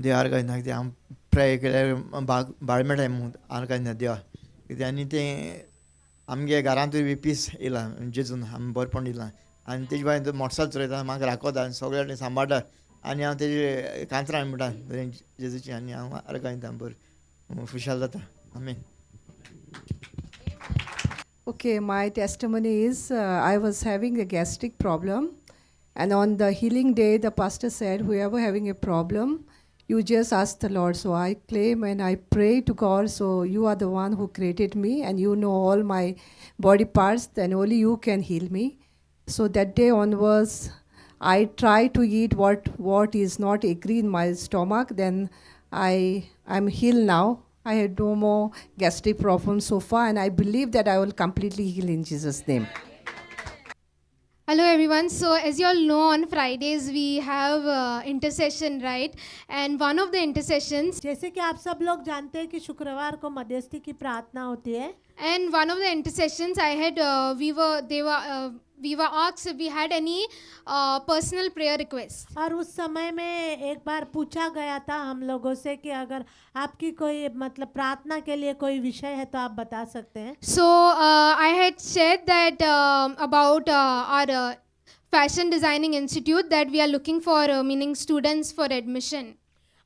देवार काय ना कितें हांव प्रे केल्यार बाळ मेळटा म्हणून हांव काय ना देवा कित्याक आनी तें आमगे घरांतूय बी पीस येयला जेजून आमी बरेपण दिलां आनी तेजे भायर मोटरसायकल चलयता म्हाका राखता आनी सगळे सांबाळटा आनी हांव तेजे कांतरां म्हणटा जेजूची आनी हांव आर्गां दिता बरें खुशाल जाता आमेन. Okay, my testimony is I was having a gastric problem, and on the healing day, the pastor said, whoever having a problem, you just ask the Lord. So I claim and I pray to God, so you are the one who created me, and you know all my body parts, then only you can heal me. So that day onwards, I try to eat what is not agree in my stomach, then I'm healed now. I had no more gastric problems so far, and I believe that I will completely heal in Jesus' name. Hello everyone. So as you all know, on Fridays we have intercession, right? And one of the intercessions, जैसे कि आप सब लोग जानते हैं कि शुक्रवार को मध्यस्थी की प्रार्थना होती है and one of the intercessions I had, we were asked if we had any personal prayer requests. और उस समय में एक बार पूछा गया था हम लोगों से कि अगर आपकी कोई मतलब प्रार्थना के लिए कोई विषय है तो आप बता सकते हैं. So I had shared that about our fashion designing institute that we are looking for meaning students for admission.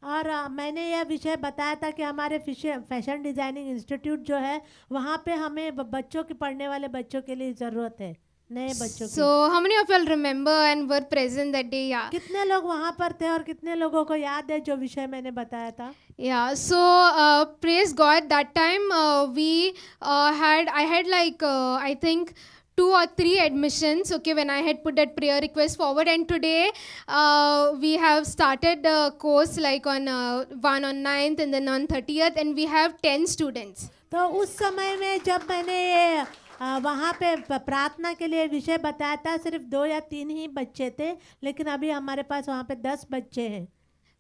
और मैंने यह विषय बताया था कि हमारे फैशन डिजाइनिंग इंस्टीट्यूट जो है वहाँ पे हमें बच्चों के पढ़ने वाले बच्चों के लिए ज़रूरत है, नए बच्चों की. So how many of you all remember and were present that day? Yeah. कितने लोग वहाँ पर थे और कितने लोगों को याद है जो विषय मैंने बताया था? Yeah, so praise God. That time I had like I think 2 or 3 admissions. Okay, when I had put that prayer request forward, and today we have started the course like on one on 9th and then on 30th, and we have 10 students. तो उस समय में जब मैंने ये वहाँ पे प्रार्थना के लिए विषय बताया था सिर्फ 2 या 3 ही बच्चे थे, लेकिन अभी हमारे पास वहाँ पे 10 बच्चे हैं.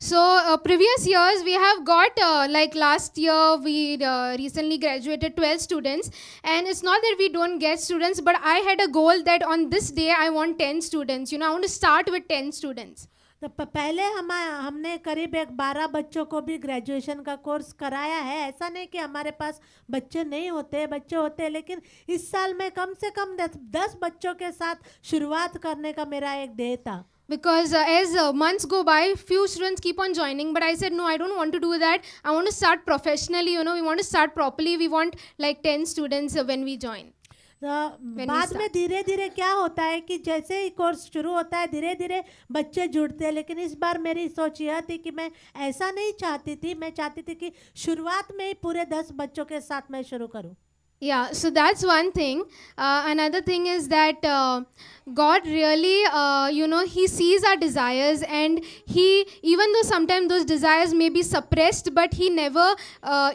So previous years we have got like last year we recently graduated 12 students, and it's not that we don't get students, but I had a goal that on this day I want 10 students. You know, I want to start with 10 students. तो पहले हमने करीब 12 बच्चों को भी graduation का course कराया है. ऐसा नहीं कि हमारे पास बच्चे नहीं होते, बच्चे होते हैं, लेकिन इस साल में कम से कम 10 बच्चों के साथ शुरुआत करने का मेरा एक ध्येय था. Because as months go by, few students keep on joining, but I said no, I don't want to do that. I want to start professionally. You know, we want to start properly. We want like 10 students when we join. बाद में धीरे धीरे क्या होता है कि जैसे ही course शुरू होता है धीरे धीरे बच्चे जुड़ते हैं, लेकिन इस बार मेरी सोच यह थी कि मैं ऐसा नहीं चाहती थी. मैं चाहती थी कि शुरुआत में ही पूरे 10 बच्चों के साथ मैं शुरू करूं. Yeah, so that's one thing. Another thing is that God really, you know, He sees our desires, and He, even though sometimes those desires may be suppressed, but He never,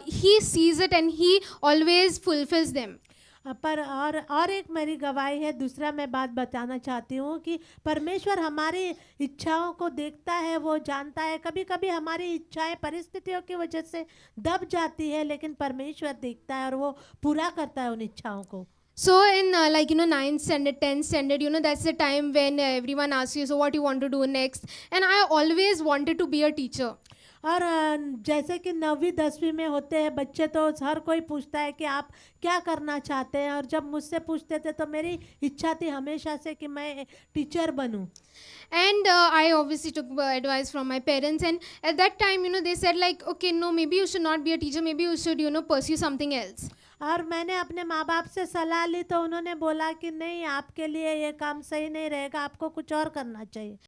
He sees it and He always fulfills them. पर और एक मेरी गवाही है. दूसरा मैं बात बताना चाहती हूँ कि परमेश्वर हमारी इच्छाओं को देखता है, वो जानता है. कभी कभी हमारी इच्छाएं परिस्थितियों की वजह से दब जाती है, लेकिन परमेश्वर देखता है और वो पूरा करता है उन इच्छाओं को. So in like, you know, 9th standard, 10th standard, you know, that's the time when everyone asks you, so what you want to do next? And I always wanted to be a teacher. और जैसे कि 9वीं 10वीं में होते हैं बच्चे, तो हर कोई पूछता है कि आप क्या करना चाहते हैं. और जब मुझसे पूछते थे तो मेरी इच्छा थी हमेशा से कि मैं teacher बनूं. And I obviously took advice from my parents, and at that time, you know, they said like, okay, no, maybe you should not be a teacher, maybe you should, you know, pursue something else. और मैंने अपने माँ बाप से सलाह ली तो उन्होंने बोला कि नहीं, आपके लिए ये काम सही नहीं रहेगा, आपको कुछ और करना चाहिए.